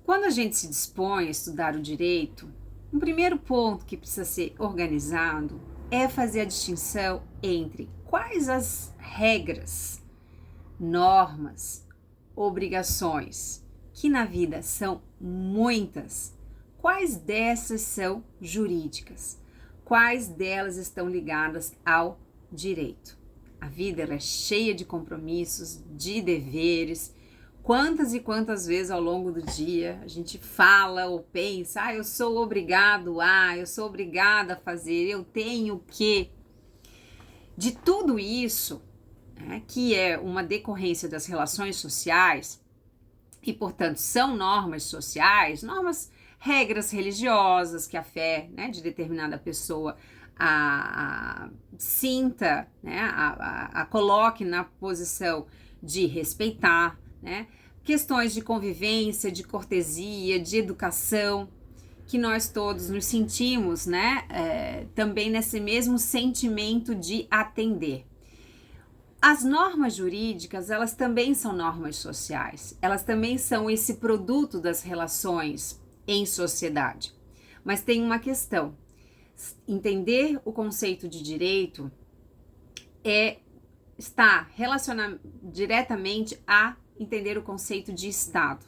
Quando a gente se dispõe a estudar o direito, um primeiro ponto que precisa ser organizado é fazer a distinção entre quais as regras, normas, obrigações, que na vida são muitas, quais dessas são jurídicas, quais delas estão ligadas ao direito. A vida ela é cheia de compromissos, de deveres. Quantas e quantas vezes ao longo do dia a gente fala ou pensa, eu sou obrigado eu sou obrigada a fazer, eu tenho que. De tudo isso, que é uma decorrência das relações sociais, e portanto são normas sociais, regras religiosas que a fé de determinada pessoa sinta, a coloque na posição de respeitar, questões de convivência, de cortesia, de educação, que nós todos nos sentimos, também nesse mesmo sentimento de atender. As normas jurídicas, elas também são normas sociais, elas também são esse produto das relações em sociedade. Mas tem uma questão, entender o conceito de direito está relacionado diretamente a entender o conceito de Estado.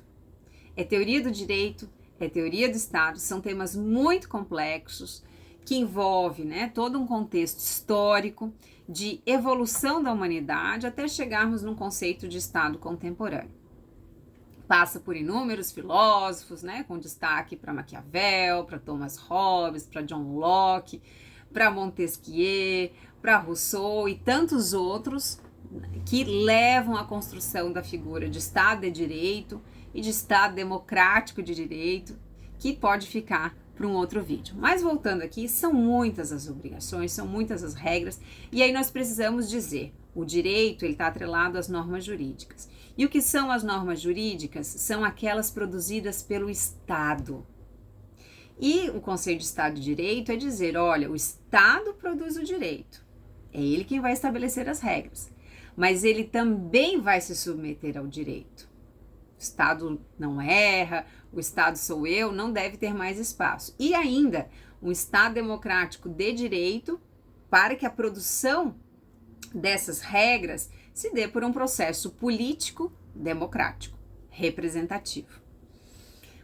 É teoria do direito, é teoria do Estado, são temas muito complexos que envolvem todo um contexto histórico de evolução da humanidade até chegarmos num conceito de Estado contemporâneo. Passa por inúmeros filósofos, com destaque para Maquiavel, para Thomas Hobbes, para John Locke, para Montesquieu, para Rousseau e tantos outros que levam à construção da figura de Estado de Direito e de Estado democrático de direito, que pode ficar para um outro vídeo. Mas voltando aqui, são muitas as obrigações, são muitas as regras, e aí nós precisamos dizer, o direito está atrelado às normas jurídicas. E o que são as normas jurídicas? São aquelas produzidas pelo Estado. E o conceito de Estado de Direito é dizer, olha, o Estado produz o direito, é ele quem vai estabelecer as regras, mas ele também vai se submeter ao direito. O Estado não erra, o Estado sou eu, não deve ter mais espaço. E ainda, um Estado democrático de direito para que a produção dessas regras se dê por um processo político democrático, representativo.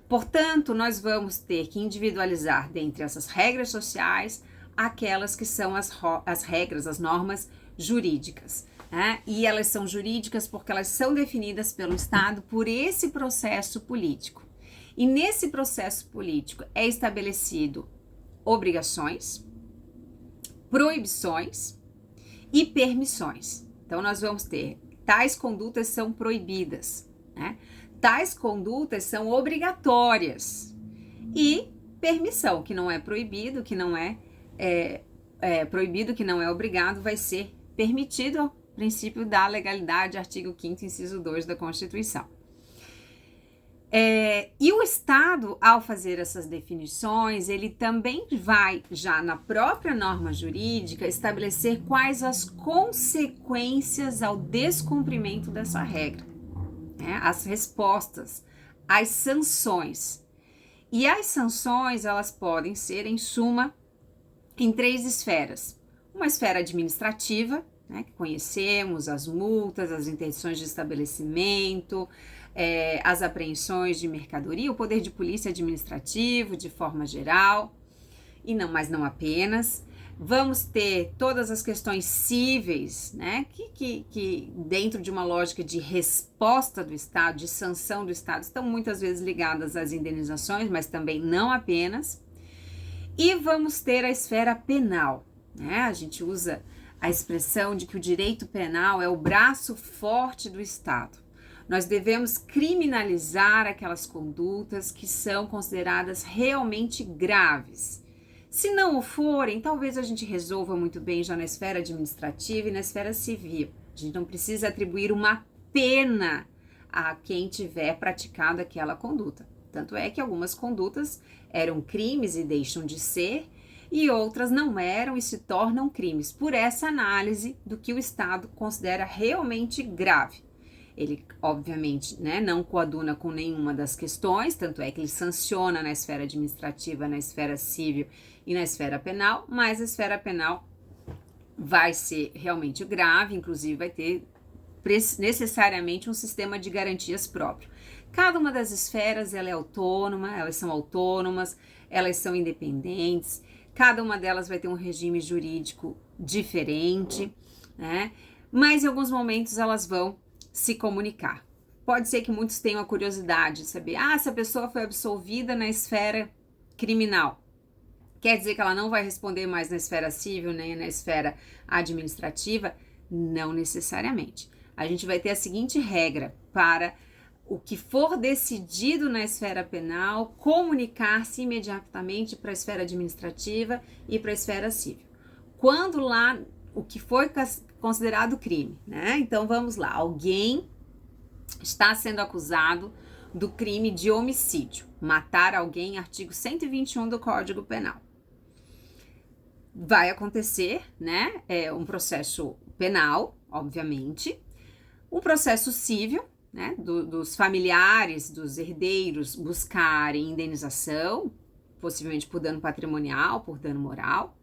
Portanto, nós vamos ter que individualizar dentre essas regras sociais aquelas que são as regras, as normas jurídicas. E elas são jurídicas porque elas são definidas pelo Estado por esse processo político. E nesse processo político é estabelecido obrigações, proibições e permissões. Então, nós vamos ter tais condutas são proibidas, tais condutas são obrigatórias e permissão, que não é proibido, que não é proibido, que não é obrigado, vai ser permitido ao princípio da legalidade, artigo 5º, inciso 2 da Constituição. E o Estado, ao fazer essas definições, ele também vai, já na própria norma jurídica, estabelecer quais as consequências ao descumprimento dessa regra, as respostas, as sanções. E as sanções, elas podem ser, em suma, em 3 esferas. Uma esfera administrativa, que conhecemos, as multas, as interdições de estabelecimento, as apreensões de mercadoria, o poder de polícia administrativo de forma geral, mas não apenas. Vamos ter todas as questões cíveis, que dentro de uma lógica de resposta do Estado, de sanção do Estado, estão muitas vezes ligadas às indenizações, mas também não apenas. E vamos ter a esfera penal, A gente usa a expressão de que o direito penal é o braço forte do Estado. Nós devemos criminalizar aquelas condutas que são consideradas realmente graves. Se não o forem, talvez a gente resolva muito bem já na esfera administrativa e na esfera civil. A gente não precisa atribuir uma pena a quem tiver praticado aquela conduta. Tanto é que algumas condutas eram crimes e deixam de ser, e outras não eram e se tornam crimes, por essa análise do que o Estado considera realmente grave. Ele, obviamente, né, não coaduna com nenhuma das questões, tanto é que ele sanciona na esfera administrativa, na esfera civil e na esfera penal, mas a esfera penal vai ser realmente grave, inclusive vai ter necessariamente um sistema de garantias próprio. Cada uma das esferas ela é autônoma, elas são independentes, cada uma delas vai ter um regime jurídico diferente, né? Mas em alguns momentos elas vão se comunicar. Pode ser que muitos tenham a curiosidade de saber, se a pessoa foi absolvida na esfera criminal, quer dizer que ela não vai responder mais na esfera civil nem na esfera administrativa? Não necessariamente. A gente vai ter a seguinte regra: para o que for decidido na esfera penal, comunicar-se imediatamente para a esfera administrativa e para a esfera civil. Quando lá o que foi considerado crime, né? Então vamos lá, alguém está sendo acusado do crime de homicídio, matar alguém, artigo 121 do Código Penal. Vai acontecer, né, um processo penal, obviamente, um processo civil, né, dos familiares, dos herdeiros buscarem indenização, possivelmente por dano patrimonial, por dano moral.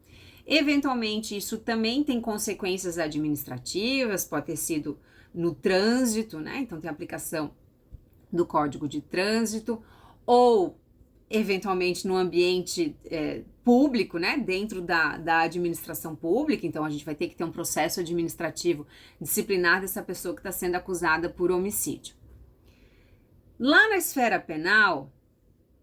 Eventualmente, isso também tem consequências administrativas, pode ter sido no trânsito, né? Então, tem aplicação do Código de Trânsito, ou eventualmente no ambiente público, né? Dentro da administração pública. Então, a gente vai ter que ter um processo administrativo disciplinar dessa pessoa que está sendo acusada por homicídio. Lá na esfera penal,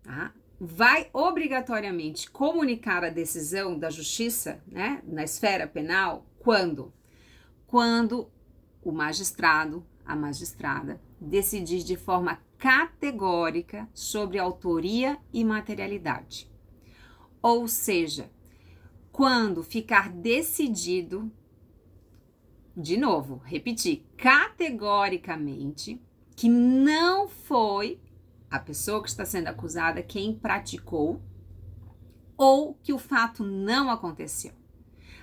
tá? Vai obrigatoriamente comunicar a decisão da justiça, né, na esfera penal, quando? Quando o magistrado, a magistrada, decidir de forma categórica sobre autoria e materialidade. Ou seja, quando ficar decidido, de novo, repetir, categoricamente, que não foi a pessoa que está sendo acusada quem praticou, ou que o fato não aconteceu.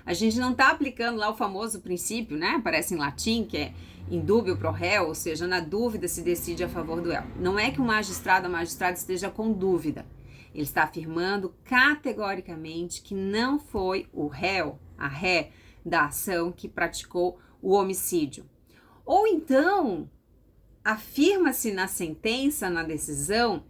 A gente não está aplicando lá o famoso princípio, né? Aparece em latim, que é in dubio pro réu, ou seja, na dúvida se decide a favor do réu. Não é que o magistrado ou a magistrada esteja com dúvida. Ele está afirmando categoricamente que não foi o réu, a ré da ação que praticou o homicídio. Ou então, afirma-se na sentença, na decisão,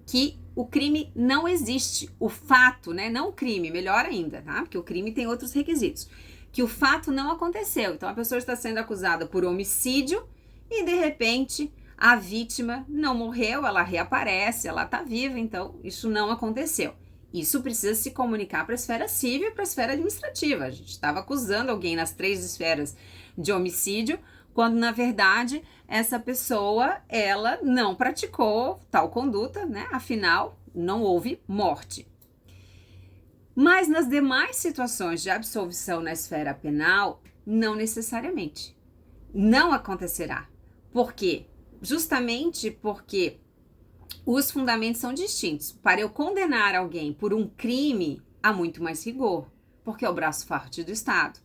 que o crime não existe, o fato, né? Não o crime, melhor ainda, tá? Porque o crime tem outros requisitos. Que o fato não aconteceu. Então, a pessoa está sendo acusada por homicídio e, de repente, a vítima não morreu, ela reaparece, ela está viva, então isso não aconteceu. Isso precisa se comunicar para a esfera civil e para a esfera administrativa. A gente estava acusando alguém nas 3 esferas de homicídio, quando na verdade essa pessoa ela não praticou tal conduta, né? Afinal, não houve morte. Mas nas demais situações de absolvição na esfera penal, não necessariamente. Não acontecerá. Por quê? Justamente porque os fundamentos são distintos. Para eu condenar alguém por um crime, há muito mais rigor, porque é o braço forte do Estado.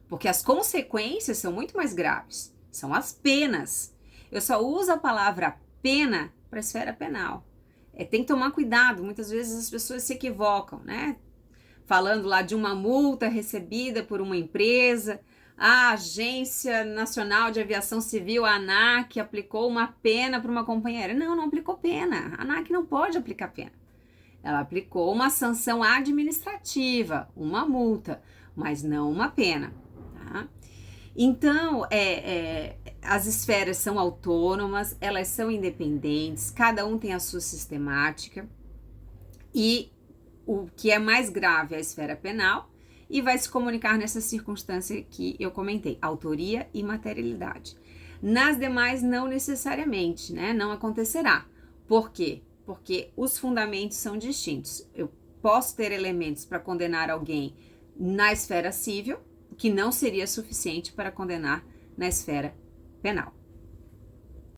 Porque as consequências são muito mais graves. São as penas. Eu só uso a palavra pena para a esfera penal. Tem que tomar cuidado, muitas vezes as pessoas se equivocam, né? Falando lá de uma multa recebida por uma empresa, a Agência Nacional de Aviação Civil, a ANAC, aplicou uma pena para uma companhia aérea. Não aplicou pena. A ANAC não pode aplicar pena. Ela aplicou uma sanção administrativa, uma multa, mas não uma pena, tá? Então, as esferas são autônomas, elas são independentes, cada um tem a sua sistemática, e o que é mais grave é a esfera penal, e vai se comunicar nessa circunstância que eu comentei, autoria e materialidade. Nas demais, não necessariamente, né? Não acontecerá. Por quê? Porque os fundamentos são distintos. Eu posso ter elementos para condenar alguém na esfera civil, que não seria suficiente para condenar na esfera penal.